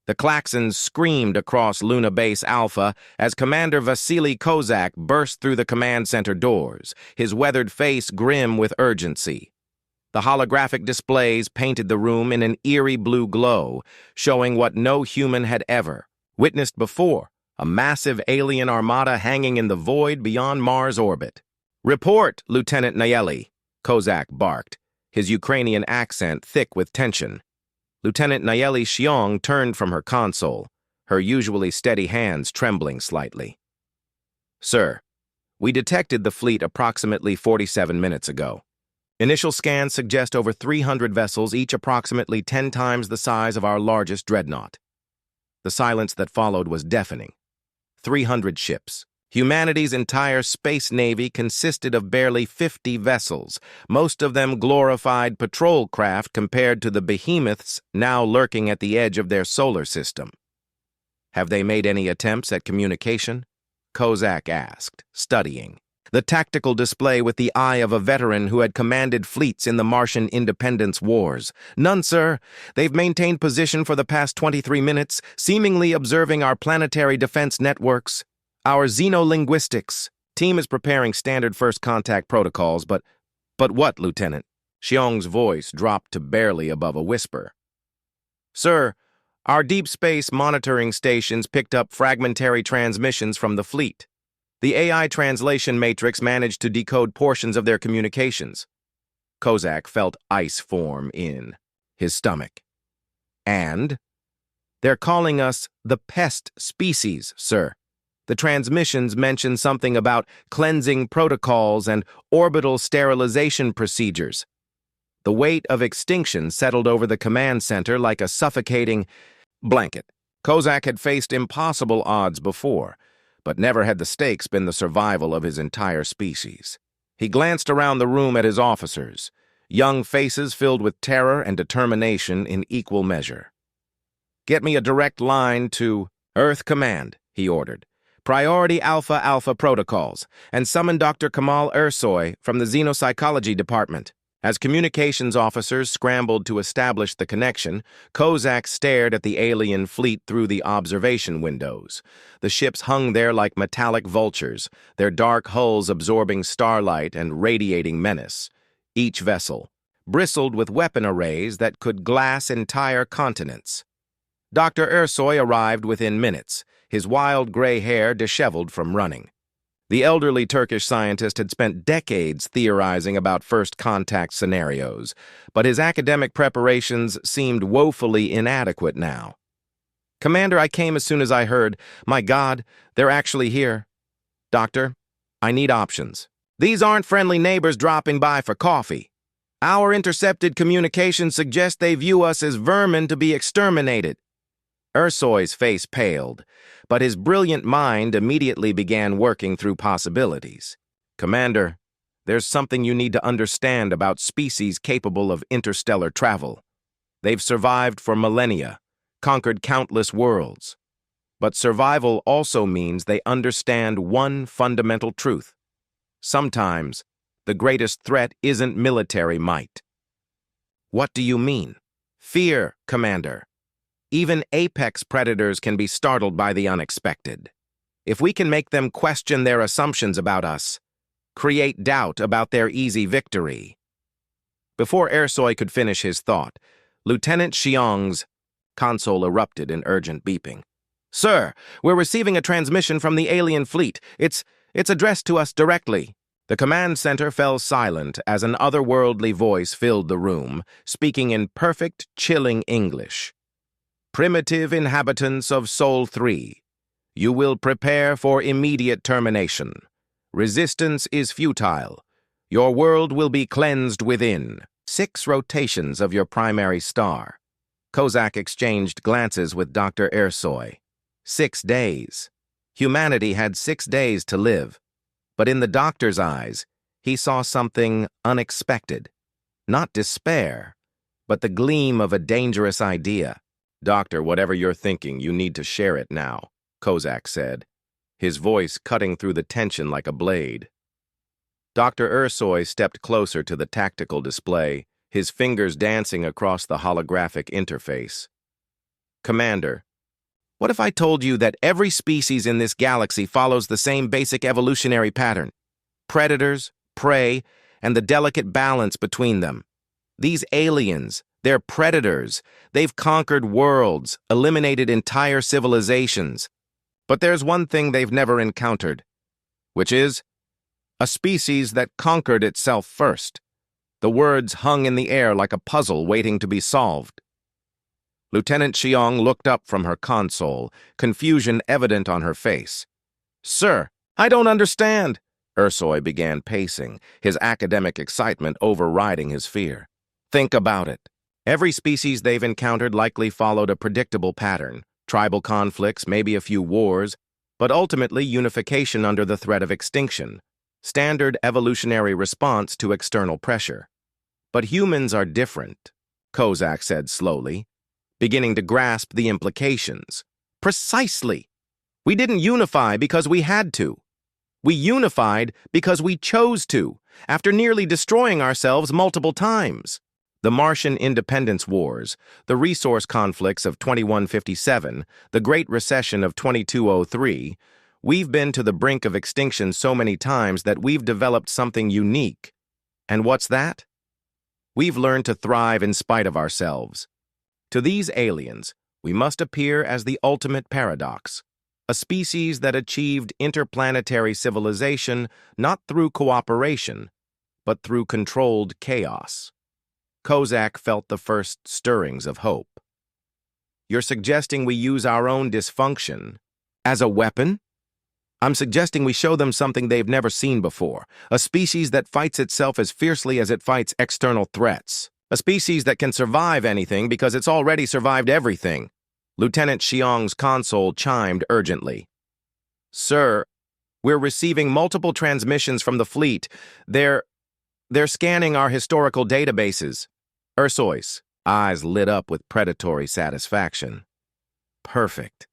The klaxons screamed across Luna Base Alpha as Commander Vasily Kozak burst through the command center doors, his weathered face grim with urgency. The holographic displays painted the room in an eerie blue glow, showing what no human had ever witnessed before, a massive alien armada hanging in the void beyond Mars' orbit. "Report, Lieutenant Nayeli," Kozak barked, his Ukrainian accent thick with tension. Lieutenant Nayeli Xiong turned from her console, her usually steady hands trembling slightly. "Sir, we detected the fleet approximately 47 minutes ago. Initial scans suggest over 300 vessels, each approximately 10 times the size of our largest dreadnought." The silence that followed was deafening. 300 ships. Humanity's entire space navy consisted of barely 50 vessels, most of them glorified patrol craft compared to the behemoths now lurking at the edge of their solar system. "Have they made any attempts at communication?" Kozak asked, studying the tactical display with the eye of a veteran who had commanded fleets in the Martian independence wars. "None, sir. They've maintained position for the past 23 minutes, seemingly observing our planetary defense networks. Our xenolinguistics team is preparing standard first contact protocols, but what, Lieutenant?" Xiong's voice dropped to barely above a whisper. "Sir, our deep space monitoring stations picked up fragmentary transmissions from the fleet. The AI translation matrix managed to decode portions of their communications." Kozak felt ice form in his stomach. "And? They're calling us the pest species, sir. The transmissions mention something about cleansing protocols and orbital sterilization procedures." The weight of extinction settled over the command center like a suffocating blanket. Kozak had faced impossible odds before, but never had the stakes been the survival of his entire species. He glanced around the room at his officers, young faces filled with terror and determination in equal measure. "Get me a direct line to Earth Command," he ordered. "Priority Alpha Alpha protocols, and summon Dr. Kamal Ersoy from the Xenopsychology Department." As communications officers scrambled to establish the connection, Kozak stared at the alien fleet through the observation windows. The ships hung there like metallic vultures, their dark hulls absorbing starlight and radiating menace. Each vessel bristled with weapon arrays that could glass entire continents. Dr. Ersoy arrived within minutes, his wild gray hair disheveled from running. The elderly Turkish scientist had spent decades theorizing about first contact scenarios, but his academic preparations seemed woefully inadequate now. "Commander, I came as soon as I heard. My God, they're actually here. Doctor, I need options. These aren't friendly neighbors dropping by for coffee. Our intercepted communications suggest they view us as vermin to be exterminated." Ersoy's face paled, but his brilliant mind immediately began working through possibilities. "Commander, there's something you need to understand about species capable of interstellar travel. They've survived for millennia, conquered countless worlds. But survival also means they understand one fundamental truth. Sometimes, the greatest threat isn't military might." "What do you mean?" "Fear, Commander. Even apex predators can be startled by the unexpected. If we can make them question their assumptions about us, create doubt about their easy victory." Before Ersoy could finish his thought, Lieutenant Xiong's console erupted in urgent beeping. "Sir, we're receiving a transmission from the alien fleet. It's addressed to us directly." The command center fell silent as an otherworldly voice filled the room, speaking in perfect, chilling English. "Primitive inhabitants of Sol 3, you will prepare for immediate termination. Resistance is futile. Your world will be cleansed within 6 rotations of your primary star." Kozak exchanged glances with Dr. Ersoy. 6 days. Humanity had 6 days to live. But in the doctor's eyes, he saw something unexpected. Not despair, but the gleam of a dangerous idea. "Doctor, whatever you're thinking, you need to share it now," Kozak said, his voice cutting through the tension like a blade. Dr. Ersoy stepped closer to the tactical display, his fingers dancing across the holographic interface. "Commander, What if I told you that every species in this galaxy follows the same basic evolutionary pattern? Predators, prey, and the delicate balance between them. These aliens, they're predators. They've conquered worlds, eliminated entire civilizations. But there's one thing they've never encountered, which is a species that conquered itself first. The words hung in the air like a puzzle waiting to be solved. Lieutenant Xiong looked up from her console, confusion evident on her face. "Sir, I don't understand." Ursoy began pacing, his academic excitement overriding his fear. "Think about it. Every species they've encountered likely followed a predictable pattern. Tribal conflicts, maybe a few wars, but ultimately unification under the threat of extinction. Standard evolutionary response to external pressure. But humans are different," Kozak said slowly, beginning to grasp the implications. "Precisely. We didn't unify because we had to. We unified because we chose to, after nearly destroying ourselves multiple times. The Martian independence wars, the resource conflicts of 2157, the Great Recession of 2203, we've been to the brink of extinction so many times that we've developed something unique. And what's that? We've learned to thrive in spite of ourselves. To these aliens, we must appear as the ultimate paradox, a species that achieved interplanetary civilization not through cooperation, but through controlled chaos." Kozak felt the first stirrings of hope. "You're suggesting we use our own dysfunction as a weapon?" "I'm suggesting we show them something they've never seen before, a species that fights itself as fiercely as it fights external threats. A species that can survive anything because it's already survived everything." Lieutenant Xiong's console chimed urgently. "Sir, we're receiving multiple transmissions from the fleet. They're scanning our historical databases." Ursoy's eyes lit up with predatory satisfaction. "Perfect.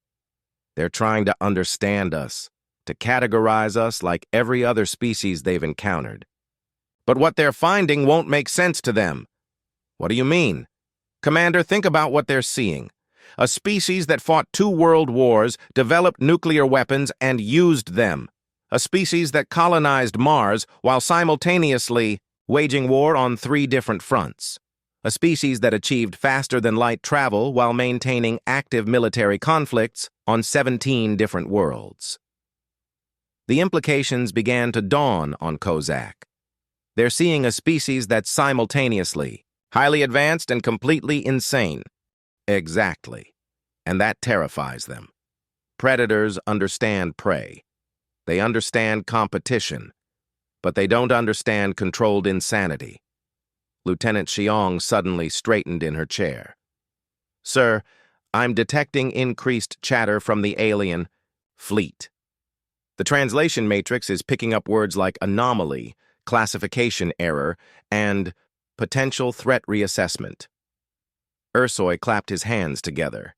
They're trying to understand us, to categorize us like every other species they've encountered. But what they're finding won't make sense to them." "What do you mean?" "Commander, think about what they're seeing. A species that fought 2 world wars, developed nuclear weapons, and used them. A species that colonized Mars while simultaneously waging war on 3 different fronts. A species that achieved faster-than-light travel while maintaining active military conflicts on 17 different worlds." The implications began to dawn on Kozak. They're seeing a species that's simultaneously highly advanced and completely insane. Exactly. And that terrifies them. Predators understand prey. They understand competition, but they don't understand controlled insanity. Lieutenant Xiong suddenly straightened in her chair. "Sir, I'm detecting increased chatter from the alien fleet. The translation matrix is picking up words like anomaly, classification error, and potential threat reassessment." Ursoy clapped his hands together.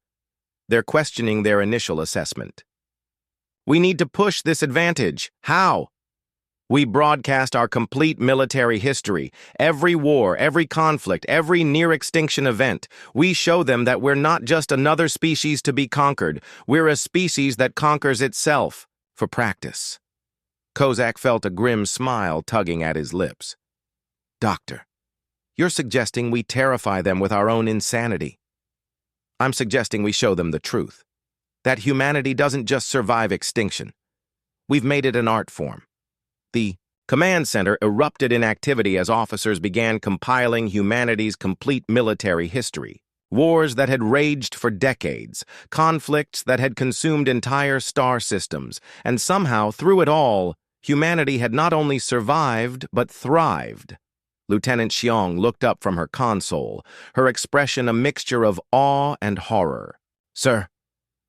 "They're questioning their initial assessment." "We need to push this advantage. How?" "We broadcast our complete military history, every war, every conflict, every near-extinction event. We show them that we're not just another species to be conquered. We're a species that conquers itself for practice." Kozak felt a grim smile tugging at his lips. "Doctor, you're suggesting we terrify them with our own insanity. I'm suggesting we show them the truth, that humanity doesn't just survive extinction. We've made it an art form." The command center erupted in activity as officers began compiling humanity's complete military history. Wars that had raged for decades, conflicts that had consumed entire star systems, and somehow, through it all, humanity had not only survived, but thrived. Lieutenant Xiong looked up from her console, her expression a mixture of awe and horror. "Sir,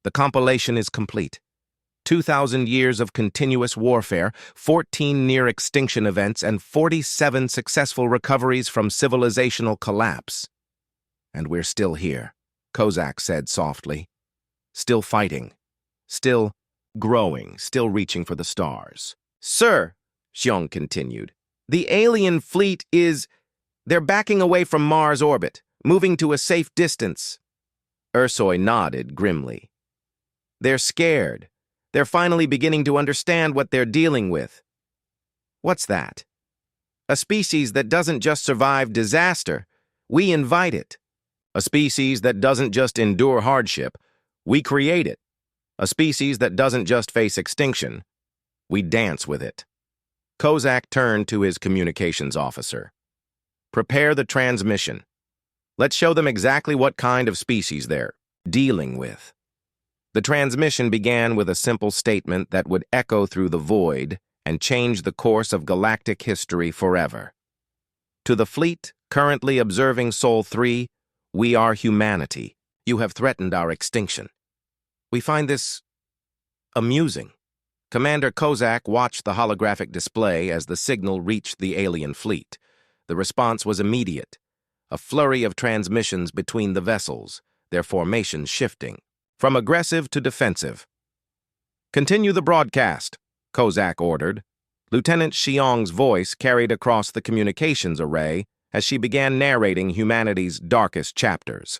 the compilation is complete. 2,000 years of continuous warfare, 14 near-extinction events, and 47 successful recoveries from civilizational collapse. And we're still here," Kozak said softly. "Still fighting. Still growing. Still reaching for the stars." "Sir," Xiong continued, "the alien fleet they're backing away from Mars orbit, moving to a safe distance." Ursoy nodded grimly. They're scared. They're finally beginning to understand what they're dealing with. What's that? A species that doesn't just survive disaster, we invite it. A species that doesn't just endure hardship, we create it. A species that doesn't just face extinction, we dance with it. Kozak turned to his communications officer. Prepare the transmission. Let's show them exactly what kind of species they're dealing with. The transmission began with a simple statement that would echo through the void and change the course of galactic history forever. To the fleet currently observing Sol 3, we are humanity. You have threatened our extinction. We find this amusing. Commander Kozak watched the holographic display as the signal reached the alien fleet. The response was immediate. A flurry of transmissions between the vessels, their formations shifting from aggressive to defensive. Continue the broadcast, Kozak ordered. Lieutenant Xiong's voice carried across the communications array as she began narrating humanity's darkest chapters.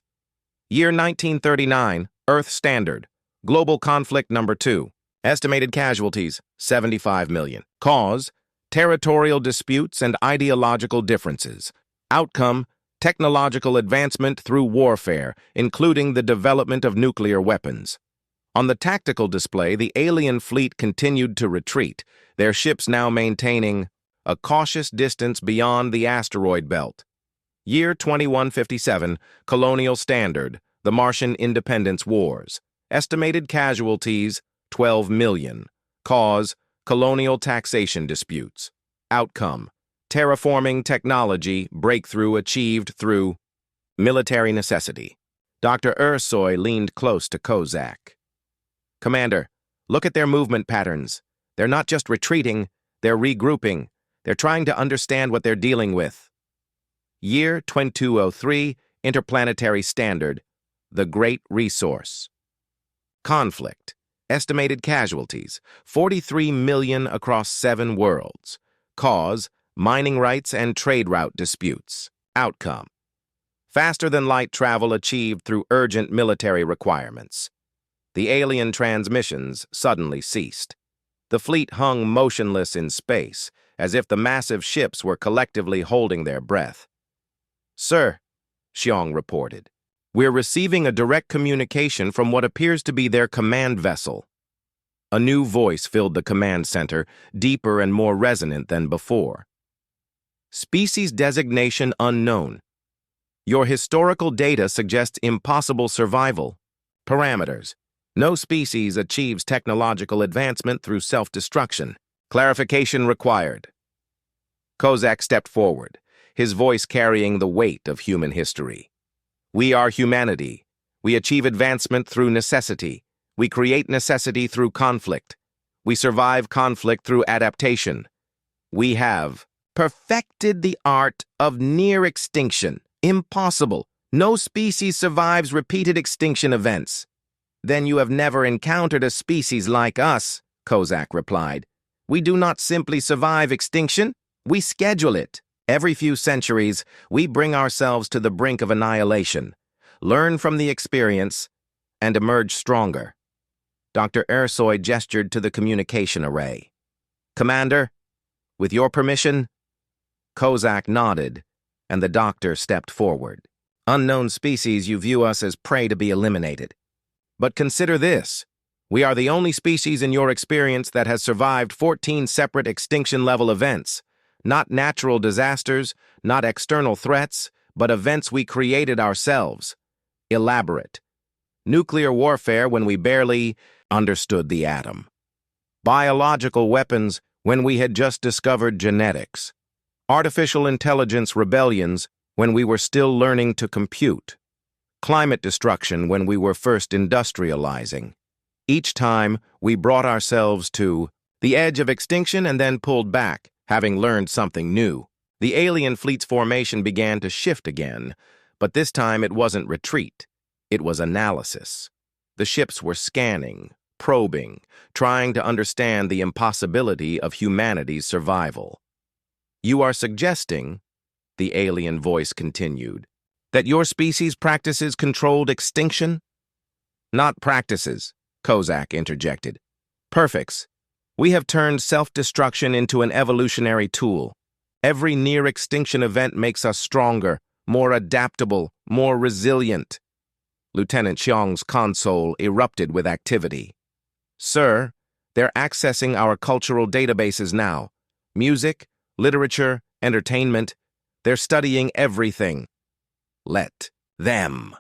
Year 1939, Earth Standard. Global Conflict Number 2. Estimated casualties, 75 million. Cause, territorial disputes and ideological differences. Outcome, technological advancement through warfare, including the development of nuclear weapons. On the tactical display, the alien fleet continued to retreat, their ships now maintaining a cautious distance beyond the asteroid belt. Year 2157, Colonial Standard, the Martian Independence Wars. Estimated casualties, 12 million. Cause, colonial taxation disputes. Outcome, terraforming technology breakthrough achieved through military necessity. Dr. Ursoy leaned close to Kozak. Commander, look at their movement patterns. They're not just retreating, they're regrouping. They're trying to understand what they're dealing with. Year 2203, Interplanetary Standard, the Great Resource. Conflict. Estimated casualties, 43 million across 7 worlds. Cause, mining rights and trade route disputes. Outcome, faster-than-light travel achieved through urgent military requirements. The alien transmissions suddenly ceased. The fleet hung motionless in space, as if the massive ships were collectively holding their breath. Sir, Xiong reported, we're receiving a direct communication from what appears to be their command vessel. A new voice filled the command center, deeper and more resonant than before. Species designation unknown. Your historical data suggests impossible survival. Parameters. No species achieves technological advancement through self-destruction. Clarification required. Kozak stepped forward, his voice carrying the weight of human history. We are humanity. We achieve advancement through necessity. We create necessity through conflict. We survive conflict through adaptation. We have perfected the art of near extinction. Impossible. No species survives repeated extinction events. Then you have never encountered a species like us, Kozak replied. We do not simply survive extinction, we schedule it. Every few centuries, we bring ourselves to the brink of annihilation, learn from the experience, and emerge stronger. Dr. Ursoy gestured to the communication array. Commander, with your permission? Kozak nodded, and the doctor stepped forward. Unknown species, you view us as prey to be eliminated. But consider this. We are the only species in your experience that has survived 14 separate extinction-level events. Not natural disasters, not external threats, but events we created ourselves. Elaborate. Nuclear warfare when we barely understood the atom. Biological weapons when we had just discovered genetics. Artificial intelligence rebellions when we were still learning to compute. Climate destruction when we were first industrializing. Each time, we brought ourselves to the edge of extinction and then pulled back, having learned something new. The alien fleet's formation began to shift again, but this time it wasn't retreat. It was analysis. The ships were scanning, probing, trying to understand the impossibility of humanity's survival. You are suggesting, the alien voice continued, that your species practices controlled extinction? Not practices, Kozak interjected. Perfects. We have turned self-destruction into an evolutionary tool. Every near-extinction event makes us stronger, more adaptable, more resilient. Lieutenant Xiong's console erupted with activity. Sir, they're accessing our cultural databases now. Music, literature, entertainment. They're studying everything. Let them,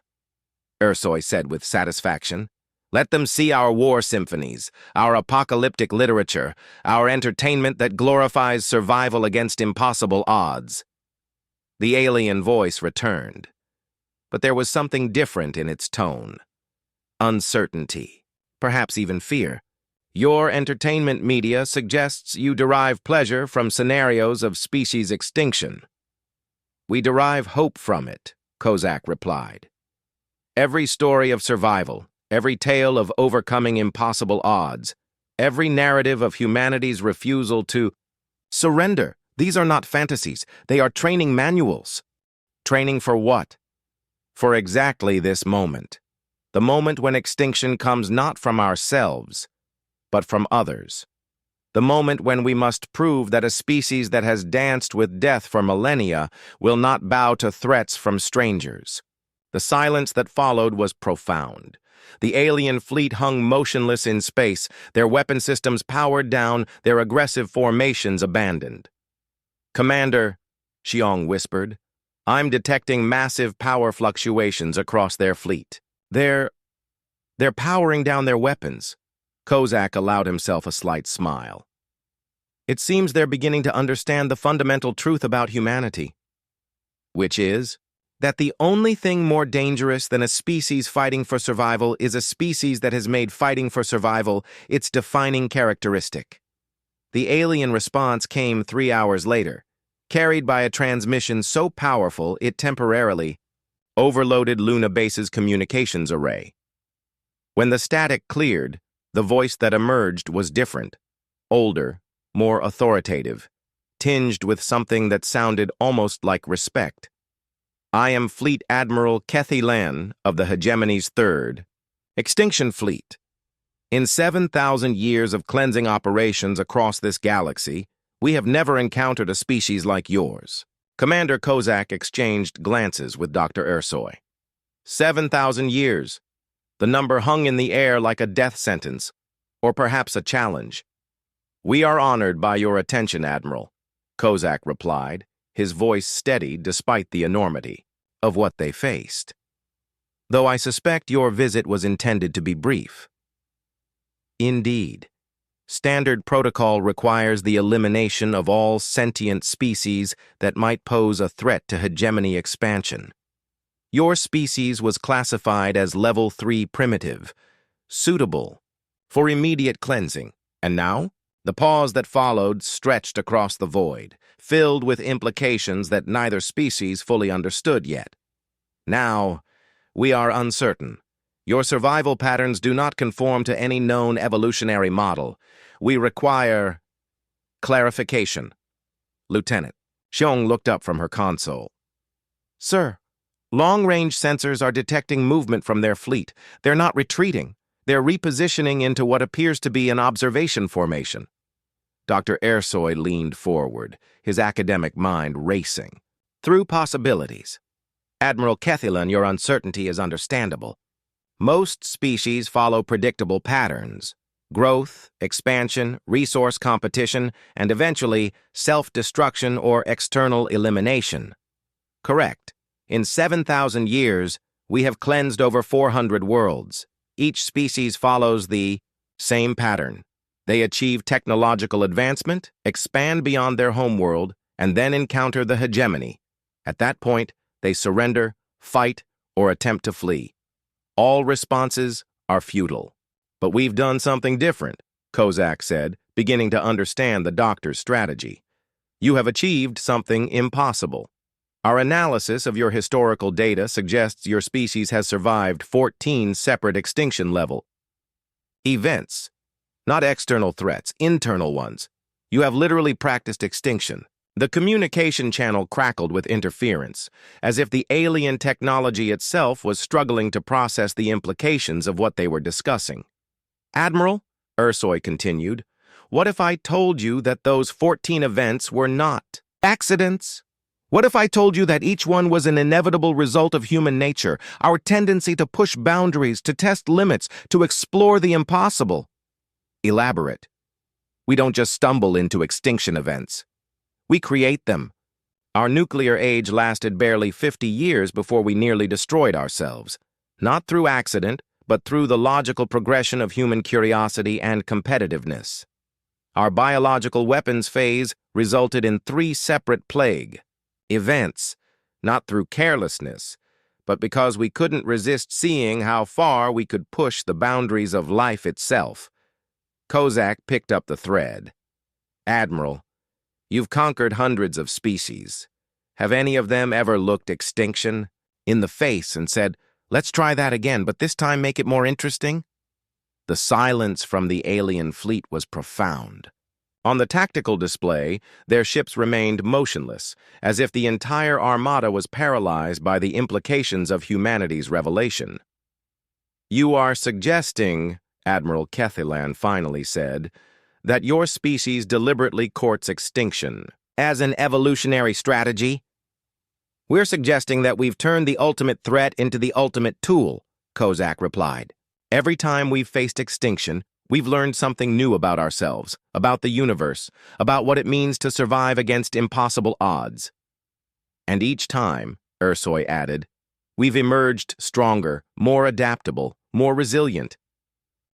Ersoy said with satisfaction. Let them see our war symphonies, our apocalyptic literature, our entertainment that glorifies survival against impossible odds. The alien voice returned, but there was something different in its tone. Uncertainty, perhaps even fear. Your entertainment media suggests you derive pleasure from scenarios of species extinction. We derive hope from it, Kozak replied. Every story of survival, every tale of overcoming impossible odds, every narrative of humanity's refusal to surrender. These are not fantasies. They are training manuals. Training for what? For exactly this moment. The moment when extinction comes not from ourselves, but from others. The moment when we must prove that a species that has danced with death for millennia will not bow to threats from strangers. The silence that followed was profound. The alien fleet hung motionless in space, their weapon systems powered down, their aggressive formations abandoned. Commander, Xiong whispered, I'm detecting massive power fluctuations across their fleet. They're powering down their weapons. Kozak allowed himself a slight smile. It seems they're beginning to understand the fundamental truth about humanity, which is that the only thing more dangerous than a species fighting for survival is a species that has made fighting for survival its defining characteristic. The alien response came 3 hours later, carried by a transmission so powerful it temporarily overloaded Luna Base's communications array. When the static cleared, the voice that emerged was different, older, more authoritative, tinged with something that sounded almost like respect. I am Fleet Admiral Kethy Lan of the Hegemony's 3rd Extinction Fleet. In 7,000 years of cleansing operations across this galaxy, we have never encountered a species like yours. Commander Kozak exchanged glances with Dr. Ersoy. 7,000 years. The number hung in the air like a death sentence, or perhaps a challenge. We are honored by your attention, Admiral, Kozak replied, his voice steady despite the enormity of what they faced. Though I suspect your visit was intended to be brief. Indeed. Standard protocol requires the elimination of all sentient species that might pose a threat to hegemony expansion. Your species was classified as Level 3 primitive, suitable for immediate cleansing. And now, the pause that followed stretched across the void, filled with implications that neither species fully understood yet. Now, we are uncertain. Your survival patterns do not conform to any known evolutionary model. We require clarification. Lieutenant, Xiong looked up from her console. Sir, long-range sensors are detecting movement from their fleet. They're not retreating. They're repositioning into what appears to be an observation formation. Dr. Ersoy leaned forward, his academic mind racing. Through possibilities. Admiral Kethilan, your uncertainty is understandable. Most species follow predictable patterns. Growth, expansion, resource competition, and eventually self-destruction or external elimination. Correct. In 7,000 years, we have cleansed over 400 worlds. Each species follows the same pattern. They achieve technological advancement, expand beyond their homeworld, and then encounter the hegemony. At that point, they surrender, fight, or attempt to flee. All responses are futile. But we've done something different, Kozak said, beginning to understand the doctor's strategy. You have achieved something impossible. Our analysis of your historical data suggests your species has survived 14 separate extinction-level events. Not external threats, internal ones. You have literally practiced extinction. The communication channel crackled with interference, as if the alien technology itself was struggling to process the implications of what they were discussing. Admiral, Ursoy continued, what if I told you that those 14 events were not accidents? What if I told you that each one was an inevitable result of human nature, our tendency to push boundaries, to test limits, to explore the impossible? Elaborate. We don't just stumble into extinction events. We create them. Our nuclear age lasted barely 50 years before we nearly destroyed ourselves. Not through accident, but through the logical progression of human curiosity and competitiveness. Our biological weapons phase resulted in 3 separate plague events, not through carelessness, but because we couldn't resist seeing how far we could push the boundaries of life itself. Kozak picked up the thread. Admiral, you've conquered hundreds of species. Have any of them ever looked extinction in the face and said, let's try that again, but this time make it more interesting? The silence from the alien fleet was profound. On the tactical display, their ships remained motionless, as if the entire armada was paralyzed by the implications of humanity's revelation. You are suggesting, Admiral Kethilan finally said, that your species deliberately courts extinction as an evolutionary strategy? We're suggesting that we've turned the ultimate threat into the ultimate tool, Kozak replied. Every time we've faced extinction, we've learned something new about ourselves, about the universe, about what it means to survive against impossible odds. And each time, Ursoy added, we've emerged stronger, more adaptable, more resilient.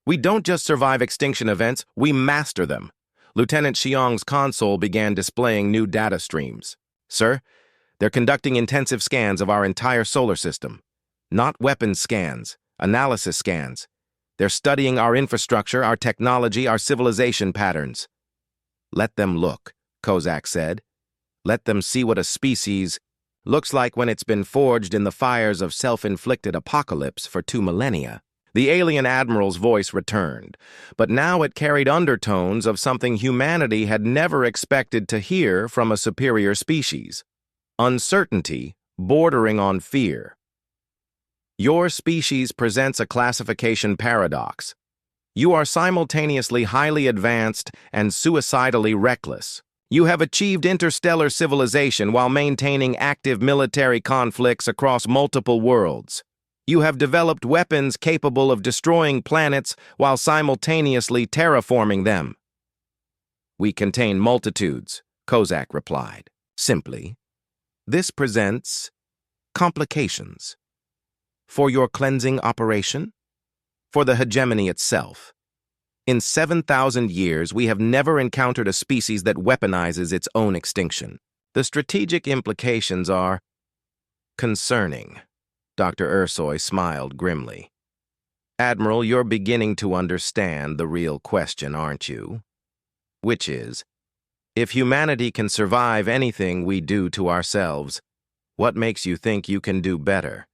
We don't just survive extinction events, we master them. Lieutenant Xiong's console began displaying new data streams. Sir, they're conducting intensive scans of our entire solar system. Not weapons scans, analysis scans. They're studying our infrastructure, our technology, our civilization patterns. Let them look, Kozak said. Let them see what a species looks like when it's been forged in the fires of self-inflicted apocalypse for 2 millennia. The alien admiral's voice returned, but now it carried undertones of something humanity had never expected to hear from a superior species. Uncertainty bordering on fear. Your species presents a classification paradox. You are simultaneously highly advanced and suicidally reckless. You have achieved interstellar civilization while maintaining active military conflicts across multiple worlds. You have developed weapons capable of destroying planets while simultaneously terraforming them. We contain multitudes, Kozak replied. Simply, this presents complications. For your cleansing operation? For the hegemony itself? In 7,000 years, we have never encountered a species that weaponizes its own extinction. The strategic implications are concerning. Dr. Ursoy smiled grimly. Admiral, you're beginning to understand the real question, aren't you? Which is, if humanity can survive anything we do to ourselves, what makes you think you can do better?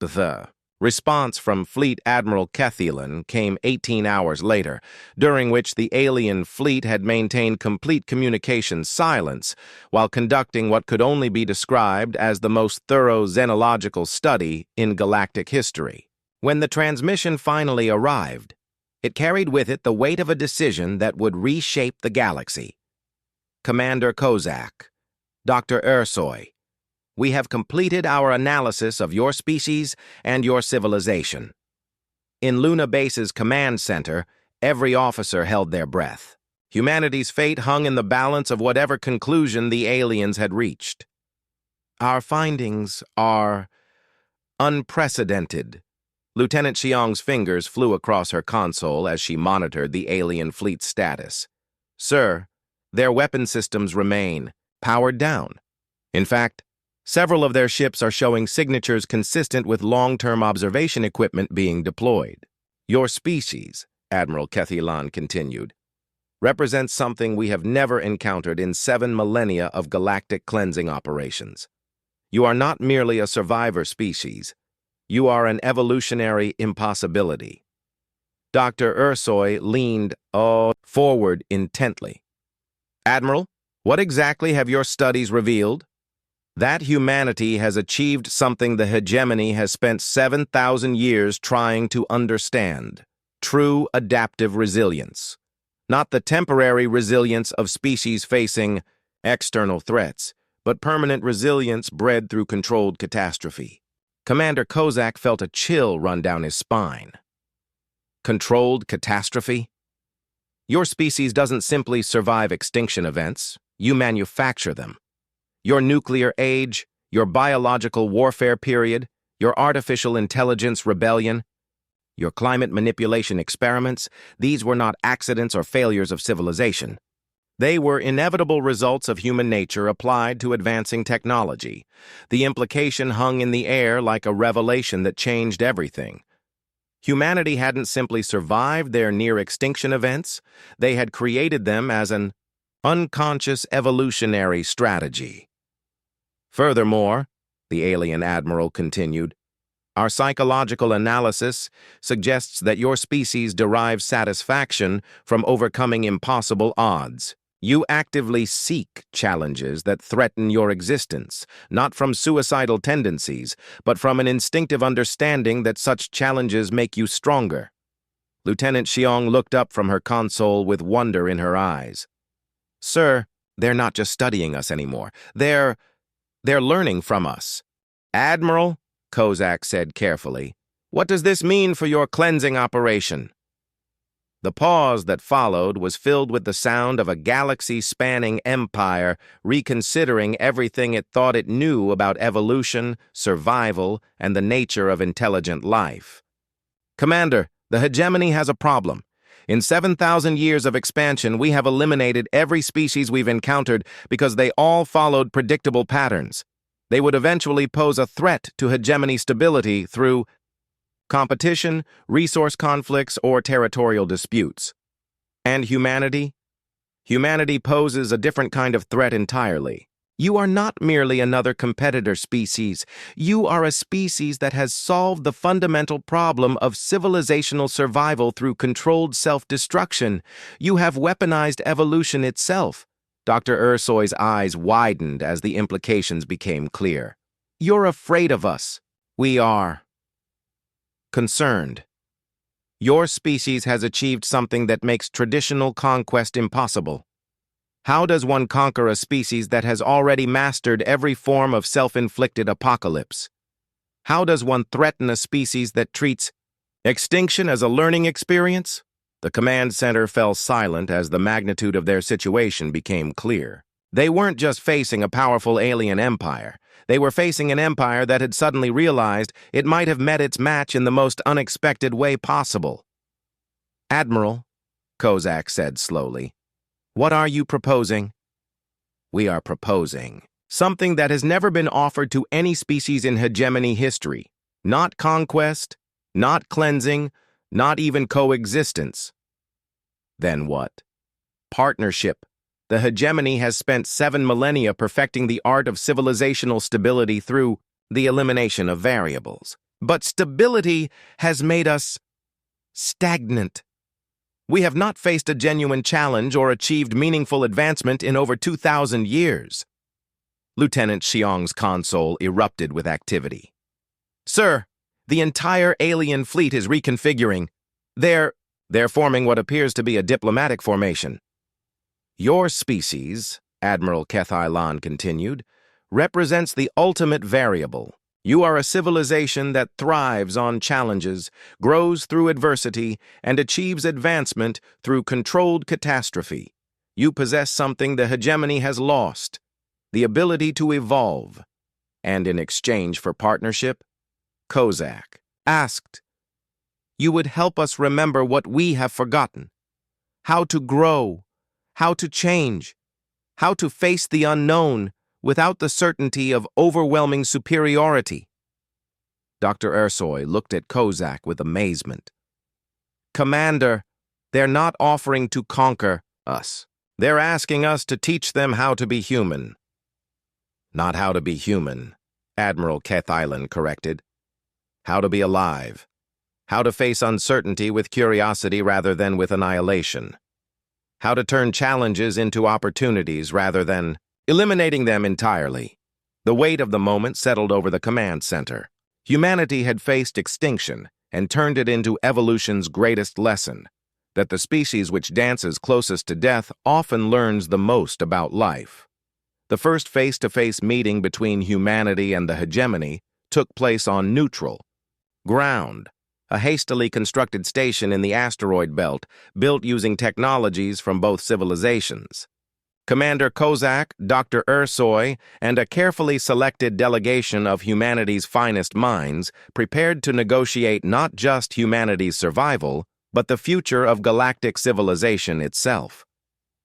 The response from Fleet Admiral Kethilan came 18 hours later, during which the alien fleet had maintained complete communication silence while conducting what could only be described as the most thorough xenological study in galactic history. When the transmission finally arrived, it carried with it the weight of a decision that would reshape the galaxy. Commander Kozak, Dr. Ursoy, we have completed our analysis of your species and your civilization. In Luna Base's command center, every officer held their breath. Humanity's fate hung in the balance of whatever conclusion the aliens had reached. Our findings are unprecedented. Lieutenant Xiong's fingers flew across her console as she monitored the alien fleet's status. Sir, their weapon systems remain powered down. In fact, several of their ships are showing signatures consistent with long-term observation equipment being deployed. Your species, Admiral Kethilan continued, represents something we have never encountered in 7 millennia of galactic cleansing operations. You are not merely a survivor species. You are an evolutionary impossibility. Dr. Ursoy leaned forward intently. Admiral, what exactly have your studies revealed? That humanity has achieved something the hegemony has spent 7,000 years trying to understand. true adaptive resilience, not the temporary resilience of species facing external threats, but permanent resilience bred through controlled catastrophe. Commander Kozak felt a chill run down his spine. Controlled catastrophe? Your species doesn't simply survive extinction events, you manufacture them. Your nuclear age, your biological warfare period, your artificial intelligence rebellion, your climate manipulation experiments, these were not accidents or failures of civilization. They were inevitable results of human nature applied to advancing technology. The implication hung in the air like a revelation that changed everything. Humanity hadn't simply survived their near-extinction events, they had created them as an unconscious evolutionary strategy. Furthermore, the alien admiral continued, our psychological analysis suggests that your species derives satisfaction from overcoming impossible odds. You actively seek challenges that threaten your existence, not from suicidal tendencies, but from an instinctive understanding that such challenges make you stronger. Lieutenant Xiong looked up from her console with wonder in her eyes. Sir, they're not just studying us anymore. They're learning from us. Admiral, Kozak said carefully, what does this mean for your cleansing operation? The pause that followed was filled with the sound of a galaxy-spanning empire reconsidering everything it thought it knew about evolution, survival, and the nature of intelligent life. Commander, the hegemony has a problem. In 7,000 years of expansion, we have eliminated every species we've encountered because they all followed predictable patterns. They would eventually pose a threat to hegemony stability through competition, resource conflicts, or territorial disputes. And humanity? Humanity poses a different kind of threat entirely. You are not merely another competitor species. You are a species that has solved the fundamental problem of civilizational survival through controlled self-destruction. You have weaponized evolution itself. Dr. Ursoy's eyes widened as the implications became clear. You're afraid of us. We are concerned. Your species has achieved something that makes traditional conquest impossible. How does one conquer a species that has already mastered every form of self-inflicted apocalypse? How does one threaten a species that treats extinction as a learning experience? The command center fell silent as the magnitude of their situation became clear. They weren't just facing a powerful alien empire. They were facing an empire that had suddenly realized it might have met its match in the most unexpected way possible. Admiral, Kozak said slowly, what are you proposing? We are proposing something that has never been offered to any species in hegemony history. Not conquest, not cleansing, not even coexistence. Then what? Partnership. The hegemony has spent 7 millennia perfecting the art of civilizational stability through the elimination of variables. But stability has made us stagnant. We have not faced a genuine challenge or achieved meaningful advancement in over 2,000 years. Lieutenant Xiong's console erupted with activity. Sir, the entire alien fleet is reconfiguring. They're forming what appears to be a diplomatic formation. Your species, Admiral Kethailan continued, represents the ultimate variable. You are a civilization that thrives on challenges, grows through adversity, and achieves advancement through controlled catastrophe. You possess something the hegemony has lost, the ability to evolve. And in exchange for partnership, Kozak asked, you would help us remember what we have forgotten. How to grow, how to change, how to face the unknown without the certainty of overwhelming superiority. Dr. Ursoy looked at Kozak with amazement. Commander, they're not offering to conquer us. They're asking us to teach them how to be human. Not how to be human, Admiral Kethailan corrected. How to be alive. How to face uncertainty with curiosity rather than with annihilation. How to turn challenges into opportunities rather than eliminating them entirely. The weight of the moment settled over the command center. Humanity had faced extinction, and turned it into evolution's greatest lesson, that the species which dances closest to death often learns the most about life. The first face-to-face meeting between humanity and the hegemony took place on neutral ground, a hastily constructed station in the asteroid belt built using technologies from both civilizations. Commander Kozak, Dr. Ursoy, and a carefully selected delegation of humanity's finest minds prepared to negotiate not just humanity's survival, but the future of galactic civilization itself.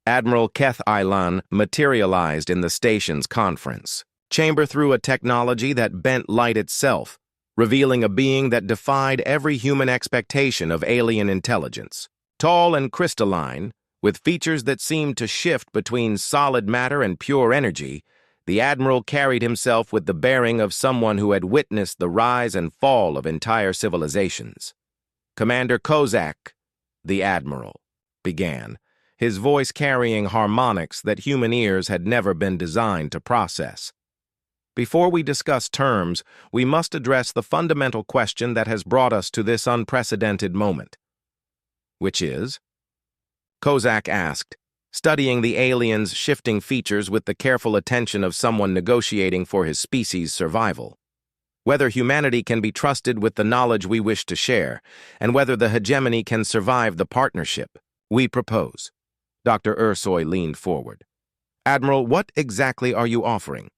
Admiral Keth Ilan materialized in the station's conference chamber through a technology that bent light itself, revealing a being that defied every human expectation of alien intelligence. Tall and crystalline, with features that seemed to shift between solid matter and pure energy, the Admiral carried himself with the bearing of someone who had witnessed the rise and fall of entire civilizations. "Commander Kozak," the Admiral began, his voice carrying harmonics that human ears had never been designed to process. "Before we discuss terms, we must address the fundamental question that has brought us to this unprecedented moment." "Which is?" Kozak asked, studying the alien's shifting features with the careful attention of someone negotiating for his species' survival. "Whether humanity can be trusted with the knowledge we wish to share, and whether the hegemony can survive the partnership we propose." Dr. Ursoy leaned forward. "Admiral, what exactly are you offering?"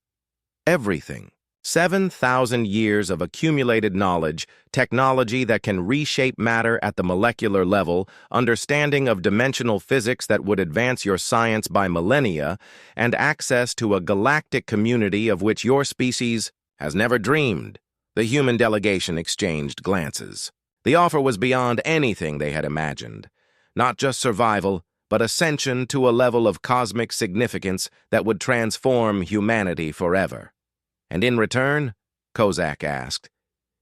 "Everything. 7,000 years of accumulated knowledge, technology that can reshape matter at the molecular level, understanding of dimensional physics that would advance your science by millennia, and access to a galactic community of which your species has never dreamed." The human delegation exchanged glances. The offer was beyond anything they had imagined. Not just survival, but ascension to a level of cosmic significance that would transform humanity forever. "And in return," Kozak asked,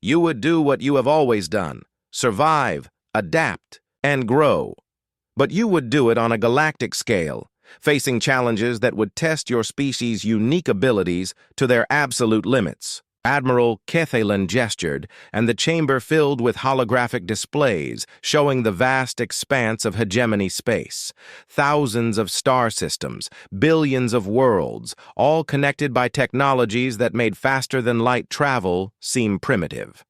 "you would do what you have always done, survive, adapt, and grow. But you would do it on a galactic scale, facing challenges that would test your species' unique abilities to their absolute limits." Admiral Kethalan gestured, and the chamber filled with holographic displays showing the vast expanse of hegemony space. Thousands of star systems, billions of worlds, all connected by technologies that made faster-than-light travel seem primitive.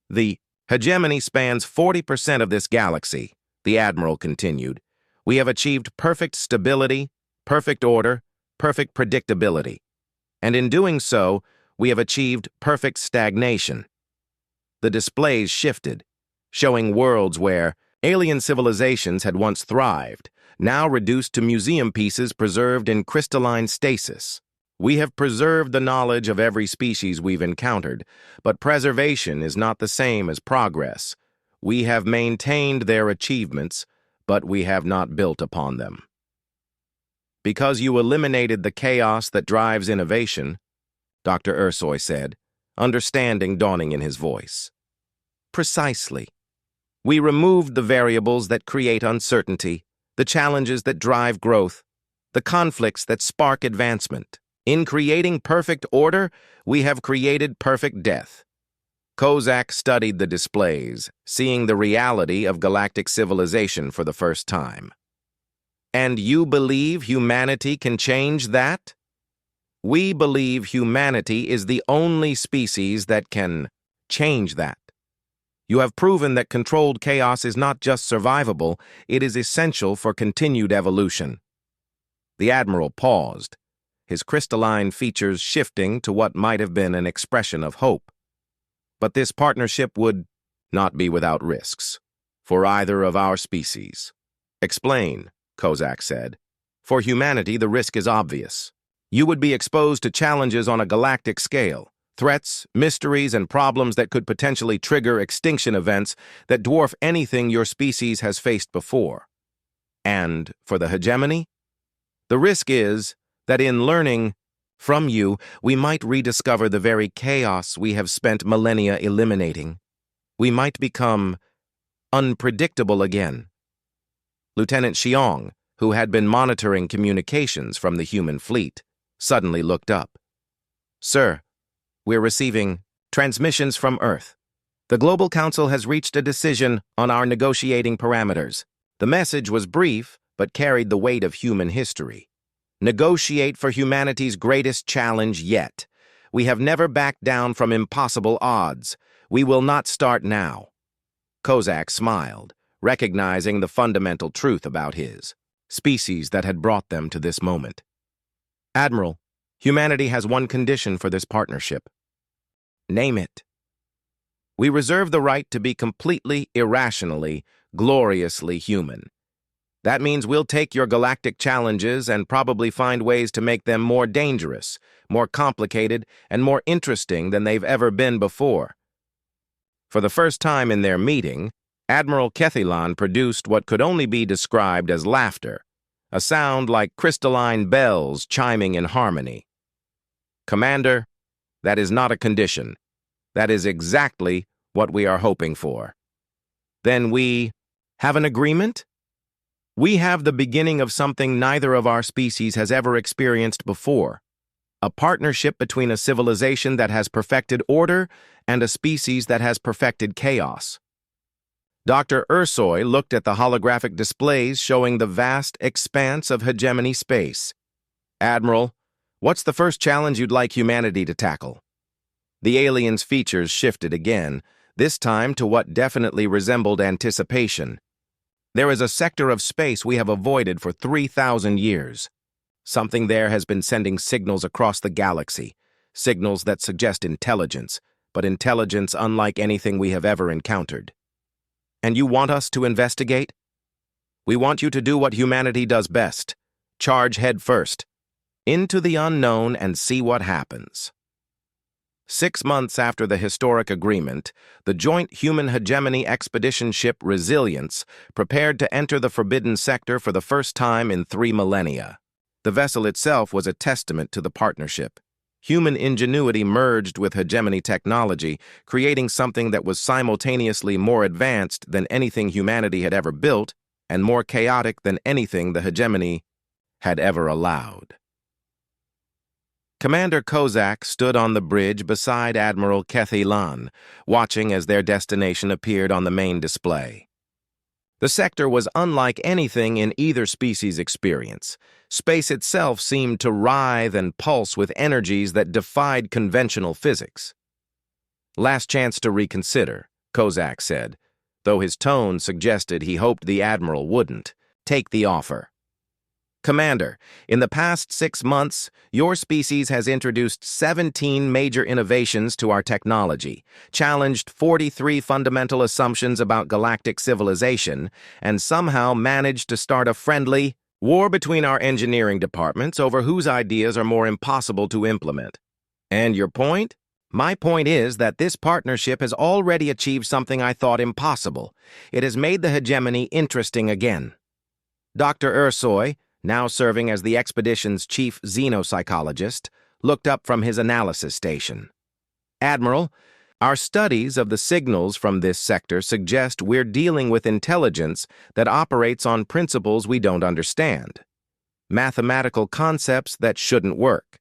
"The hegemony spans 40% of this galaxy," the Admiral continued. "We have achieved perfect stability, perfect order, perfect predictability. And in doing so, we have achieved perfect stagnation." The displays shifted, showing worlds where alien civilizations had once thrived, now reduced to museum pieces preserved in crystalline stasis. "We have preserved the knowledge of every species we've encountered, but preservation is not the same as progress. We have maintained their achievements, but we have not built upon them." "Because you eliminated the chaos that drives innovation," Dr. Ursoy said, understanding dawning in his voice. "Precisely. We removed the variables that create uncertainty, the challenges that drive growth, the conflicts that spark advancement. In creating perfect order, we have created perfect death." Kozak studied the displays, seeing the reality of galactic civilization for the first time. "And you believe humanity can change that?" "We believe humanity is the only species that can change that. You have proven that controlled chaos is not just survivable, it is essential for continued evolution." The Admiral paused, his crystalline features shifting to what might have been an expression of hope. "But this partnership would not be without risks for either of our species." "Explain," Kozak said. "For humanity, the risk is obvious. You would be exposed to challenges on a galactic scale, threats, mysteries, and problems that could potentially trigger extinction events that dwarf anything your species has faced before. And for the hegemony, the risk is that in learning from you, we might rediscover the very chaos we have spent millennia eliminating. We might become unpredictable again." Lieutenant Xiong, who had been monitoring communications from the human fleet, suddenly looked up. "Sir, we're receiving transmissions from Earth. The Global Council has reached a decision on our negotiating parameters. The message was brief, but carried the weight of human history. Negotiate for humanity's greatest challenge yet. We have never backed down from impossible odds. We will not start now. Kozak smiled, recognizing the fundamental truth about his species that had brought them to this moment. Admiral, humanity has one condition for this partnership. Name it. We reserve the right to be completely, irrationally, gloriously human. That means we'll take your galactic challenges and probably find ways to make them more dangerous, more complicated, and more interesting than they've ever been before. For the first time in their meeting, Admiral Kethilan produced what could only be described as laughter, a sound like crystalline bells chiming in harmony. Commander, that is not a condition. That is exactly what we are hoping for. Then we have an agreement? We have the beginning of something neither of our species has ever experienced before. A partnership between a civilization that has perfected order and a species that has perfected chaos. Dr. Ursoy looked at the holographic displays showing the vast expanse of hegemony space. Admiral, what's the first challenge you'd like humanity to tackle? The alien's features shifted again, this time to what definitely resembled anticipation. There is a sector of space we have avoided for 3,000 years. Something there has been sending signals across the galaxy, signals that suggest intelligence, but intelligence unlike anything we have ever encountered. And you want us to investigate? We want you to do what humanity does best. Charge head first, into the unknown and see what happens. 6 months after the historic agreement, the joint human hegemony expedition ship Resilience prepared to enter the forbidden sector for the first time in 3 millennia. The vessel itself was a testament to the partnership. Human ingenuity merged with hegemony technology, creating something that was simultaneously more advanced than anything humanity had ever built and more chaotic than anything the hegemony had ever allowed. Commander Kozak stood on the bridge beside Admiral Kethilan, watching as their destination appeared on the main display. The sector was unlike anything in either species' experience. Space itself seemed to writhe and pulse with energies that defied conventional physics. Last chance to reconsider, Kozak said, though his tone suggested he hoped the Admiral wouldn't. Take the offer. Commander, in the past 6 months, your species has introduced 17 major innovations to our technology, challenged 43 fundamental assumptions about galactic civilization, and somehow managed to start a friendly war between our engineering departments over whose ideas are more impossible to implement. And your point? My point is that this partnership has already achieved something I thought impossible. It has made the hegemony interesting again. Dr. Ursoy, now serving as the expedition's chief xenopsychologist, looked up from his analysis station. Admiral, our studies of the signals from this sector suggest we're dealing with intelligence that operates on principles we don't understand. Mathematical concepts that shouldn't work,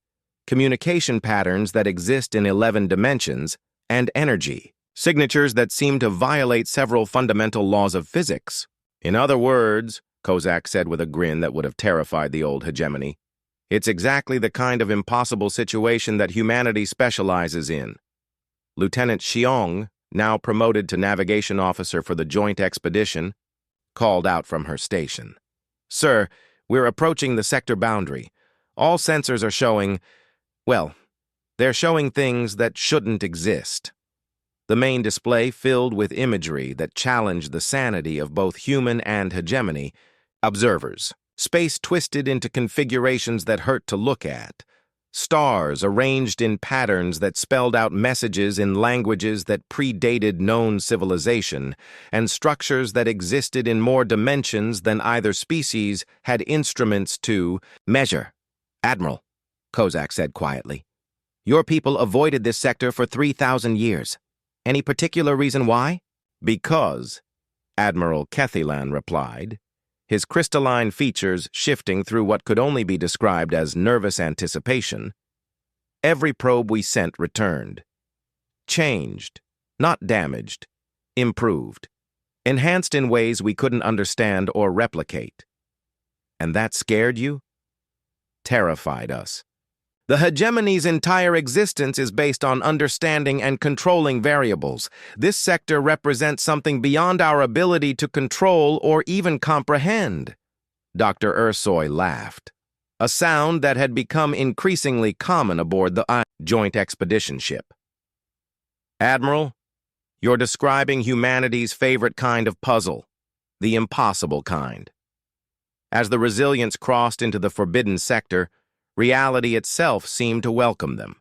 communication patterns that exist in 11 dimensions, and energy, signatures that seem to violate several fundamental laws of physics. In other words, Kozak said with a grin that would have terrified the old hegemony, it's exactly the kind of impossible situation that humanity specializes in. Lieutenant Xiong, now promoted to navigation officer for the joint expedition, called out from her station. Sir, we're approaching the sector boundary. All sensors are showing, well, they're showing things that shouldn't exist. The main display filled with imagery that challenged the sanity of both human and hegemony. Observers. Space twisted into configurations that hurt to look at. Stars arranged in patterns that spelled out messages in languages that predated known civilization, and structures that existed in more dimensions than either species had instruments to measure. Admiral, Kozak said quietly, your people avoided this sector for 3,000 years. Any particular reason why? Because, Admiral Kethilan replied, his crystalline features shifting through what could only be described as nervous anticipation. Every probe we sent returned. Changed. Not damaged, improved, enhanced in ways we couldn't understand or replicate. And that scared you? Terrified us. The hegemony's entire existence is based on understanding and controlling variables. This sector represents something beyond our ability to control or even comprehend. Dr. Ursoy laughed, a sound that had become increasingly common aboard the Joint Expedition ship. Admiral, you're describing humanity's favorite kind of puzzle, the impossible kind. As the Resilience crossed into the forbidden sector, reality itself seemed to welcome them.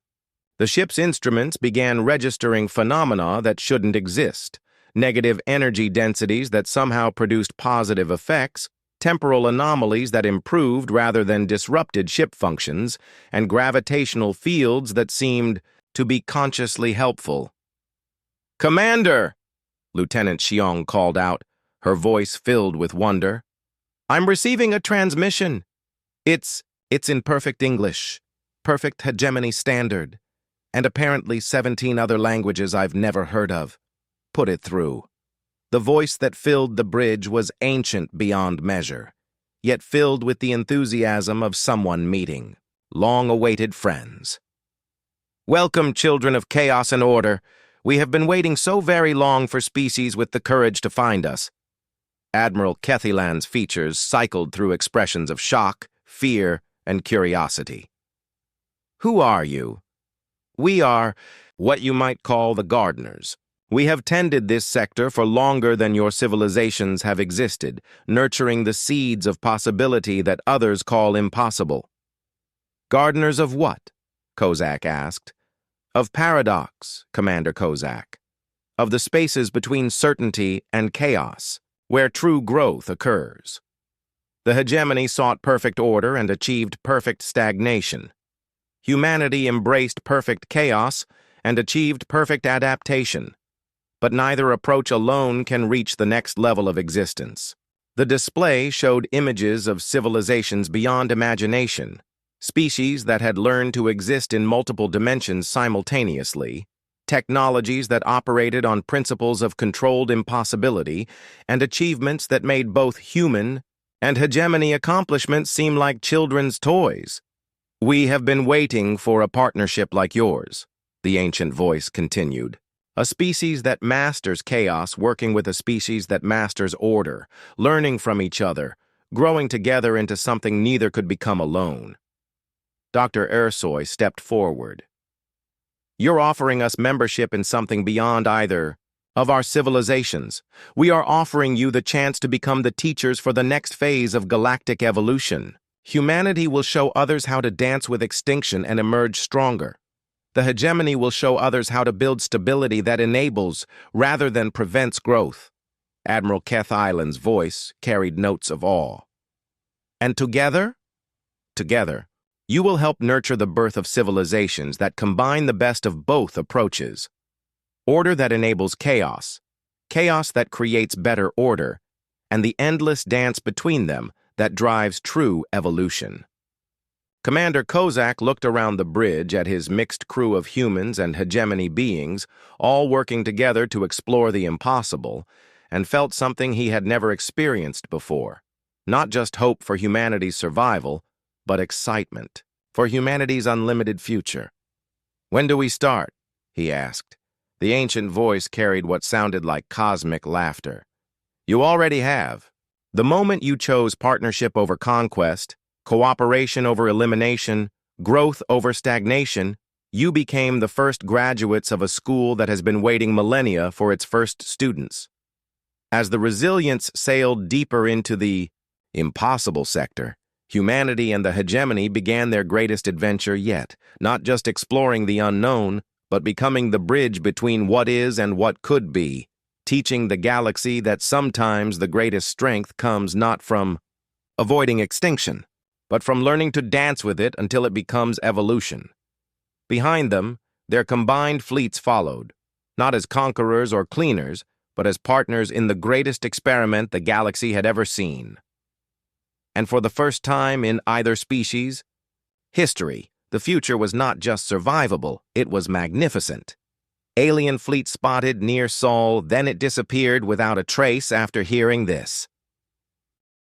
The ship's instruments began registering phenomena that shouldn't exist, negative energy densities that somehow produced positive effects, temporal anomalies that improved rather than disrupted ship functions, and gravitational fields that seemed to be consciously helpful. "Commander!" Lieutenant Xiong called out, her voice filled with wonder. "I'm receiving a transmission. It's in perfect English, perfect hegemony standard, and apparently 17 other languages I've never heard of. Put it through." The voice that filled the bridge was ancient beyond measure, yet filled with the enthusiasm of someone meeting long-awaited friends. "Welcome, children of chaos and order. We have been waiting so very long for species with the courage to find us." Admiral Kethilan's features cycled through expressions of shock, fear, and curiosity. "Who are you?" "We are what you might call the gardeners. We have tended this sector for longer than your civilizations have existed, nurturing the seeds of possibility that others call impossible." "Gardeners of what?" Kozak asked. "Of paradox, Commander Kozak. Of the spaces between certainty and chaos, where true growth occurs. The hegemony sought perfect order and achieved perfect stagnation. Humanity embraced perfect chaos and achieved perfect adaptation. But neither approach alone can reach the next level of existence. The display showed images of civilizations beyond imagination, species that had learned to exist in multiple dimensions simultaneously, technologies that operated on principles of controlled impossibility, and achievements that made both human and hegemony accomplishments seem like children's toys. "We have been waiting for a partnership like yours," the ancient voice continued. "A species that masters chaos working with a species that masters order, learning from each other, growing together into something neither could become alone." Dr. Ursoy stepped forward. "You're offering us membership in something beyond either of our civilizations. We are offering you the chance to become the teachers for the next phase of galactic evolution. Humanity will show others how to dance with extinction and emerge stronger. The hegemony will show others how to build stability that enables rather than prevents growth." Admiral Keth Island's voice carried notes of awe. "And together, you will help nurture the birth of civilizations that combine the best of both approaches. Order that enables chaos, chaos that creates better order, and the endless dance between them that drives true evolution." Commander Kozak looked around the bridge at his mixed crew of humans and hegemony beings, all working together to explore the impossible, and felt something he had never experienced before. Not just hope for humanity's survival, but excitement for humanity's unlimited future. "When do we start?" he asked. The ancient voice carried what sounded like cosmic laughter. "You already have. The moment you chose partnership over conquest, cooperation over elimination, growth over stagnation, you became the first graduates of a school that has been waiting millennia for its first students." As the Resilience sailed deeper into the impossible sector, humanity and the hegemony began their greatest adventure yet, not just exploring the unknown, but becoming the bridge between what is and what could be, teaching the galaxy that sometimes the greatest strength comes not from avoiding extinction, but from learning to dance with it until it becomes evolution. Behind them, their combined fleets followed, not as conquerors or cleaners, but as partners in the greatest experiment the galaxy had ever seen. And for the first time in either species' history, the future was not just survivable, it was magnificent. Alien fleet spotted near Sol, then it disappeared without a trace after hearing this.